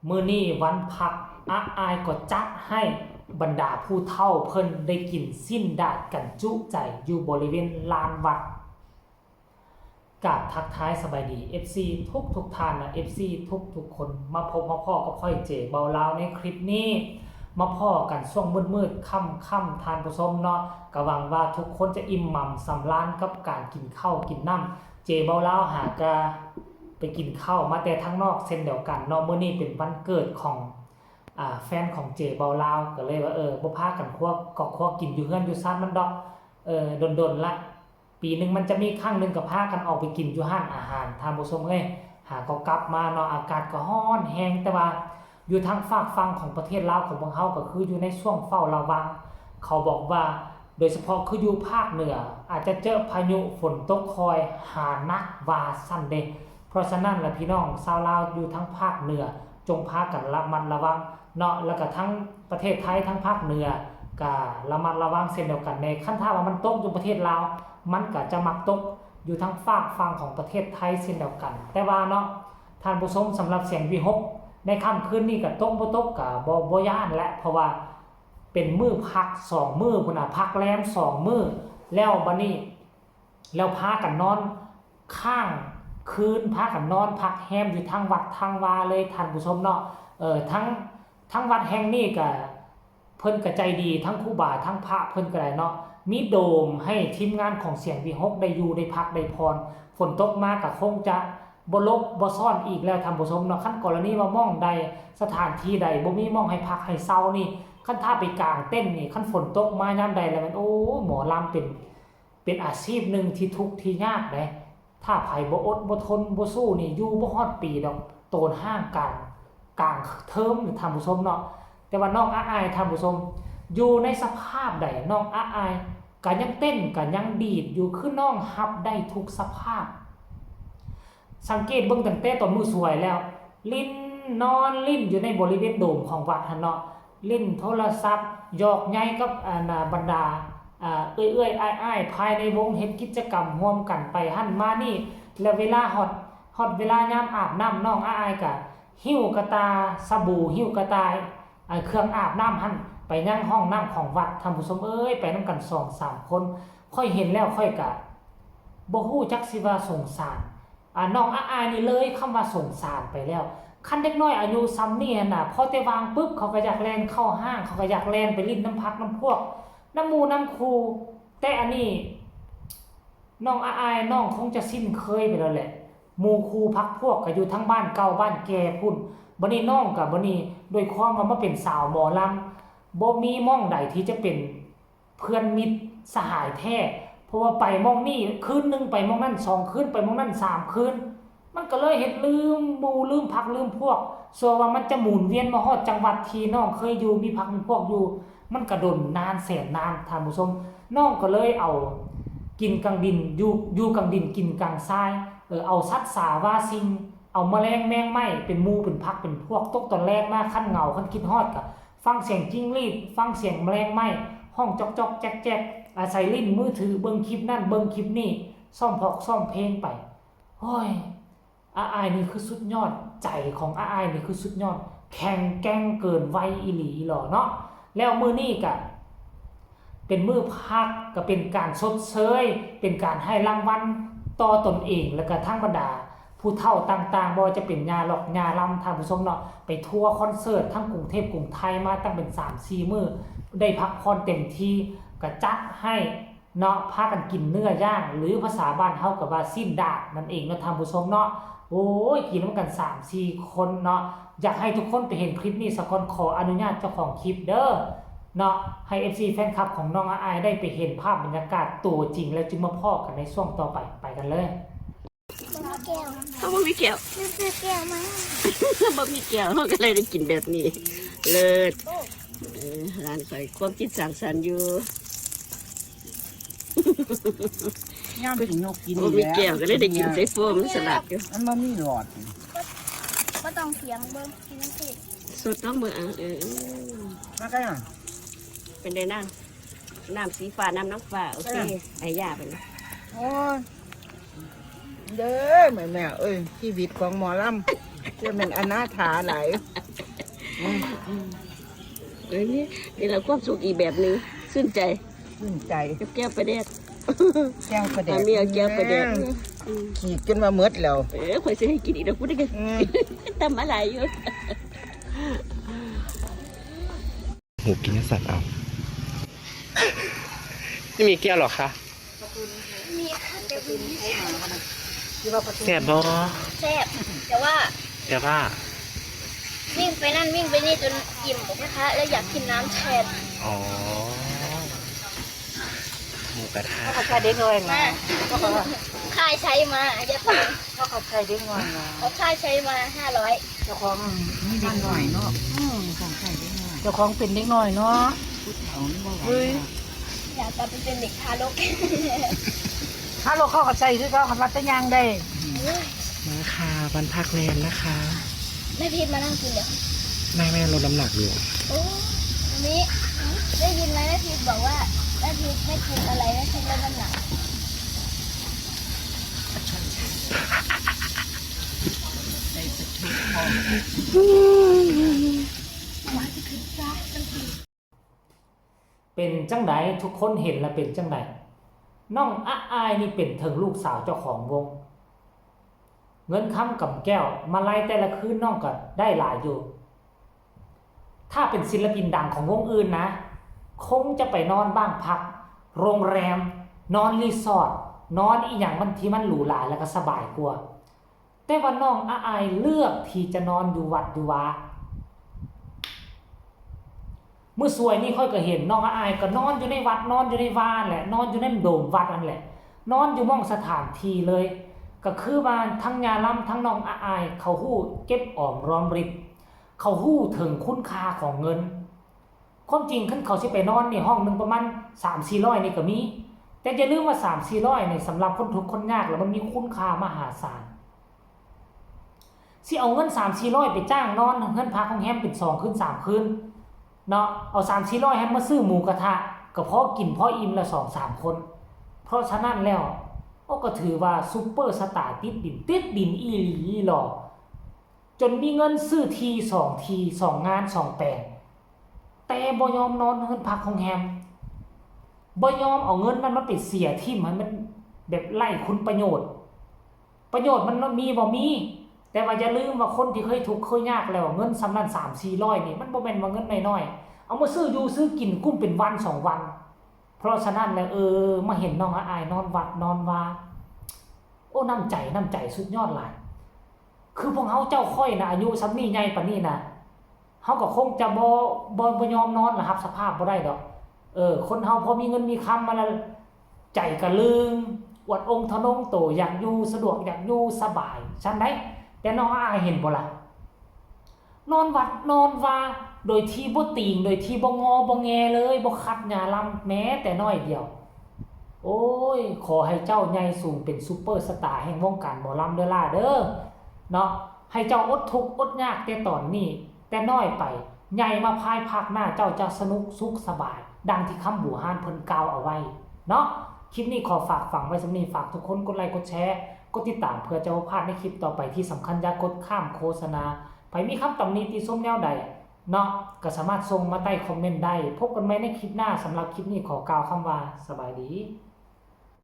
มื้อนี้วันพักอาอายก็จัดให้บรรดาผู้เฒ่าเพิ่นได้กินสิ้นดาดกันจุใจอยู่บริเวณลานวัดกราบทักทายสบายดี FC ทุกท่านนะ FC ทุกคนมาพบมาพ่อกับค่อยเจเบาลาวในคลิปนี้มาพ่อกันช่วงมืดๆค่ำทานผู้ชมเนาะก็หวังว่าทุกคนจะอิ่มหม่ำสำราญกับการกินข้าวกินน้ำเจเบาลาวหากะไปกินข้าวมาแต่ทั้งนอกเช่นเดียวกันเนาะมื้อนี้เป็นวันเกิดของแฟนของเจเบาลาวก็เลยว่าบ่พากันควกินอยู่เฮือนอยู่ซ่านมันดอกดนละปีนึงมันจะมีครั้งนึงก็พากันออกไปกินอยู่ห้านอาหารทานผู้ชมหาก็กลับมาเนาะอากาศก็ร้อนแฮงแต่ว่าอยู่ทางฝากฝั่งของประเทศลาวของพวกเฮาก็คืออยู่ในช่วงเฝ้าระวังเขาบอกว่าโดยเฉพาะคืออยู่ภาคเหนืออาจจะเจอพายุฝนตกคอยหานักว่าซั่นเด้เพราะฉะนั้นล่ะพี่น้องชาวลาวอยู่ทั้งภาคเหนือจงพากันระมัดระวังเนาะแล้วก็ทั้งประเทศไทยทั้งภาคเหนือก็ระมัดระวังเช่นเดียวกันในคันถ้าว่ามันตกอยู่ประเทศลาวมันก็จะมักตกอยู่ทั้งฝากฝั่งของประเทศไทยเช่นเดียวกันแต่ว่าเนาะท่านผู้ชมสำหรับเสียงวิหกในค่ำคืนนี้ก็ตกบ่ตกก็บ่ย่านและเพราะว่าเป็นมื้อพัก2มื้อพุ่นน่ะพักแรม2มื้อแล้วบัดนี้แล้วพากันนอนข้างคืนพากันนอนพักแฮมอยู่ทางวัดทางวาเลยท่านผู้ชมเนาะทั้งวัดแห่งนี้ก็เพิ่นก็ใจดีทั้งครูบาทั้งพระเพิ่นก็ได้เนาะมีโดมให้ทีมงานของเสียงวิหกได้อยู่ได้พักได้พรฝนตกมาก็คงจะบ่ลบบ่ซ่อนอีกแล้วท่านผู้ชมเนาะคันกรณีว่ามองใดสถานที่ใดบ่มีมองให้พักให้เซานี่คันถ้าไปกลางเต้นนี่คันฝนตกมายามใดแล้วมันโอ้หมอลำเป็นอาชีพนึงที่ทุกข์ที่ยากเด้ถ้าไผบ่อดบ่ทนบ่สู้นี่อยู่บ่ฮอดปีดอกโตนห้างกลางเทอมท่านผู้ชมเนาะแต่ว่าน้องอาอายท่านผู้ชมอยู่ในสภาพใดน้องอาอายก็ยังเต้นก็ยังดีดอยู่คือน้องรับได้ทุกสภาพสังเกตเบิ่งตั้งแต่ตอนมือสวยแล้วลิ้นนอนลิ้นอยู่ในบริเวณโดมของวัดหั่นเนาะลิ้นโทรศัพท์หยอกใหญ่กับบรรดาเอื้อยๆอ้ายๆภายในวงเฮ็ดกิจกรรมร่วมกันไปหั่นมานี่แล้วเวลาฮอดเวลายามอาบน้ำน้องอาอายก็หิ้วกระตาสบู่หิ้วกระตาเครื่องอาบน้ำหั่นไปนั่งห้องน้ำของวัดท่านผู้ชมไปนำกัน 2-3 คนค่อยเห็นแล้วค่อยก็บ่ฮู้จักสิว่าสงสารน้องอาอายนี่เลยคำว่าสงสารไปแล้วคันเด็กน้อยอายุซ้ำนี่น่ะพอแต่วางปึ๊บเขาก็อยากแล่นเข้าห้างเขาก็อยากแล่นไปลิ้นน้ำพักน้ำพวกน้ำหมู่น้ำครูแต่อันนี้น้องอาอายน้องคงจะสิ้นเคยไปแล้วแหละหมู่ครูพักพวกก็อยู่ทั้งบ้านเก่าบ้านแก่พุ่นบัดนี้น้องก็บัดนี้ด้วยความว่ามาเป็นสาวหมอลำบ่มีม่องใดที่จะเป็นเพื่อนมิตรสหายแท้เพราะว่าไปม่องนี่คืนนึงไปม่องนั่น2คืนไปม่องนั่น3คืนมันก็เลยเฮ็ดลืมหมู่ลืมพักลืมพวกส่วนว่ามันจะหมุนเวียนมาฮอดจังหวัดที่น้องเคยอยู่มีพักมีพวกอยู่มันก็ดนนานแสนนานท่านผู้ชมน้องก็เลยเอากินกลางดินอยู่กลางดินกินกลางทรายเอาสัตว์สาวาซิงเอาแมลงแมงไม้เป็นหมู่เป็นพักเป็นพวกตกตอนแรกมาคันเหงาคันคิดฮอดก็ฟังเสียงจิ้งหรีดฟังเสียงแมลงไม้ห้องจอกๆแจ๊กๆอาศัยลิ้นมือถือเบิ่งคลิปนั่นเบิ่งคลิปนี่ซ่อมพอกซ่อมเพลงไปโอ้ยอาอายนี่คือสุดยอดใจของอาอายนี่คือสุดยอดแข็งแกร่งเกินวัยอีหลีหรอเนาะแล้วมื้อนี้ก็เป็นมื้อพักก็เป็นการชดเชยเป็นการให้รางวัลต่อตนเองแล้วก็ทั้งบรรดาผู้เฒ่าต่างๆบ่ว่าจะเป็นญาหลอกญาลำท่านผู้ชมเนาะไปทัวร์คอนเสิร์ตทั้งกรุงเทพกรุงไทยมาตั้งเป็น 3-4 มื้อได้พักผ่อนเต็มที่ก็จัดให้เนาะพากันกินเนื้อย่างหรือภาษาบ้านเฮาก็ว่าสิ้นดาดนั่นเองเนาะท่านผู้ชมเนาะโอ้ยกินนำกัน 3-4 คนเนาะอยากให้ทุกคนไปเห็นคลิปนี้สักคนขออนุญาตเจ้าของคลิปเด้อเนาะให้ FC แฟนคลับของน้องอาอายได้ไปเห็นภาพบรรยากาศตัวจริงแล้วจึงมาพอกันในช่วงต่อไปไปกันเลยเขาบ่มีแก้วซื้อแก้วมาบ่มีแก้วเขาก็เลยได้กินแบบนี้เลิศร้านข่อยความคิดสร้างสรรค์อยู่ย่ามถึงนกกินบ่มีแก้วก็เลยได้กินใส่โฟมสลัดอยู่มันบ่มีหลอดก็ต้องเสียงเบิ้งกินสิสดต้องมื้อมากันอ่ะเป็นได้น้ำสีฟ้าน้ำฟ้าโอเคไอ้ย่าเป็นโอ้ยเด้อแม่เอ้ยชีวิตของหมอลำจะเป็นอนาถาหลาย นี่เราความสุขอีกแบบหนึงชื่นใจ ชื่นใจ กับแก้วประเดด แก้วประเด็ มีเอาแก้วประเดด ขีดจนมาเมดแล้ว ข่อยสิให้กินอีกแล้วพูดได้กันทำอะไรอยู่ หูกินสัตว์เอานี่มีแก้วหรอคะ มีค่ะแต่เป็น แซ่บบ่ แซ่บแต่ว่า แต่ว่า วิ่งไปนั่นวิ่งไปนี่จนอิ่มนะคะแล้วอยากกินน้ำแทน อ๋อหมูกระทะ เขาใช้เด็กน้อย มา ค่ายใช้มาอย่าไป เขาใช้เด็กน้อยนะ เขาค่ายใช้มา500 เจ้าของนี่เด็กน้อยเนาะของใช้เด็กน้อย เจ้าของเป็นเด็กน้อยเนาะ เอานี่บ่ไหว อยากกลับไปเป็นเด็กทารก ถ้าเราเข้ากับใจคือเขาขับรถจะยังได้ มาค่ะวันพักแรมนะคะ แม่พีทมานั่งกินเดี๋ยว แม่ลดน้ำหนักอยู่ โอ้อันนี้ได้ยินไหมแม่พีทบอกว่าแม่พีทไม่กินอะไรแม่พีทลดน้ำหนัก เป็นจังไดทุกคนเห็นแล้วเป็นจังไดน้องอ้ายนี่เป็นถึงลูกสาวเจ้าของวง เงินค้ำกับแก้วมาไล่แต่ละคืนน้องก็ได้หลายอยู่ ถ้าเป็นศิลปินดังของวงอื่นนะคงจะไปนอนบ้างพัก โรงแรม นอนรีสอร์ทนอนอีหยังมันที่มันหรูหราแล้วก็สบายกว่าแต่ว่าน้องอ้ายเลือกที่จะนอนอยู่วัดอยู่วาเมื่อสวยนี่ค่อยก็เห็นน้องอ้ายก็นอนอยู่ในวัดนอนอยู่ในวาแหละนอนอยู่ในโดมวัดนั่นแหละนอนอยู่ม่องสถานที่เลยก็คือว่าทั้งยาล้ำทั้งน้องอ้ายเขาฮู้เก็บออมรอมริบเขาฮู้ถึงคุณค่าของเงินความจริงขึ้นเขาสิไปนอนในห้องนึงประมาณ 3-400 นี่ก็มีแต่อย่าลืมว่า 3-400 นี่สำหรับคนทุกข์คนยากแล้วมันมีคุณค่ามหาศาลสิเอาเงิน 3-400 ไปจ้างนอนเงินพักของแฮมเป็น2คืน3คืนเนาะเอา 3-400 ให้มาซื้อหมูกระทะก็พอกินพออิ่มละ 2-3 คนเพราะฉะนั้นแล้วก็ถือว่าซุปเปอร์สตาร์ติดดินอีหลีหรอจนมีเงินซื้อที2ที2งาน2แปลงแต่บ่ยอมนอนเงินพักของแฮมบ่ยอมเอาเงินนั้นมาไปเสียที่มันแบบไล่คุณประโยชน์มันมีบ่มีแต่ว่าอย่าลืมว่าคนที่เคยทุกข์เคยยากแล้วเงินสำนั้น 3-400 นี่มันบ่แม่นว่าเงินน้อยๆเอามาซื้ออยู่ซื้อกินกุ้มเป็นวัน2วันเพราะฉะนั้นแล้วมาเห็นน้องอ้ายนอนวัดนอนวาโอ้น้ำใจสุดยอดหลายคือพวกเฮาเจ้าค่อยนะอายุซ้ำนี้ใหญ่ปานนี้นะเฮาก็คงจะบ่ยอมนอนล่ะครับสภาพบ่ได้ดอกคนเฮาพอมีเงินมีคำมาแล้วใจก็ลืมอวดองค์ทะนงโตอยากอยู่สะดวกอยากอยู่สบายฉันได้แต่น้องอ้ายเห็นบ่ล่ะนอนวัดนอนวาโดยที่บ่ติงโดยที่บ่งอบ่แงเลยบ่คัดหญ้าลำแม้แต่น้อยเดียวโอ้ยขอให้เจ้าใหญ่สูงเป็นซุปเปอร์สตาร์แห่งวงการหมอลำเด้อล่ะเด้อเนาะให้เจ้าอดทุกข์อดยากแต่ตอนนี้แต่น้อยไปใหญ่มาภายภาคหน้าเจ้าจะสนุกสุขสบายดังที่คำบู่ฮานเพิ่นกล่าวเอาไว้เนาะคลิปนี้ขอฝากฝังไว้สำนี้ฝากทุกคนกดไลค์กดแชร์กดติดตามเพื่อจะบ่พลาดในคลิปต่อไปที่สำคัญอย่ากดข้ามโฆษณาไผมีคำตำหนิติชมแนวใดเนาะก็สามารถส่งมาใต้คอมเมนต์ได้พบกันใหม่ในคลิปหน้าสำหรับคลิปนี้ขอกล่าวคำว่าสบายดี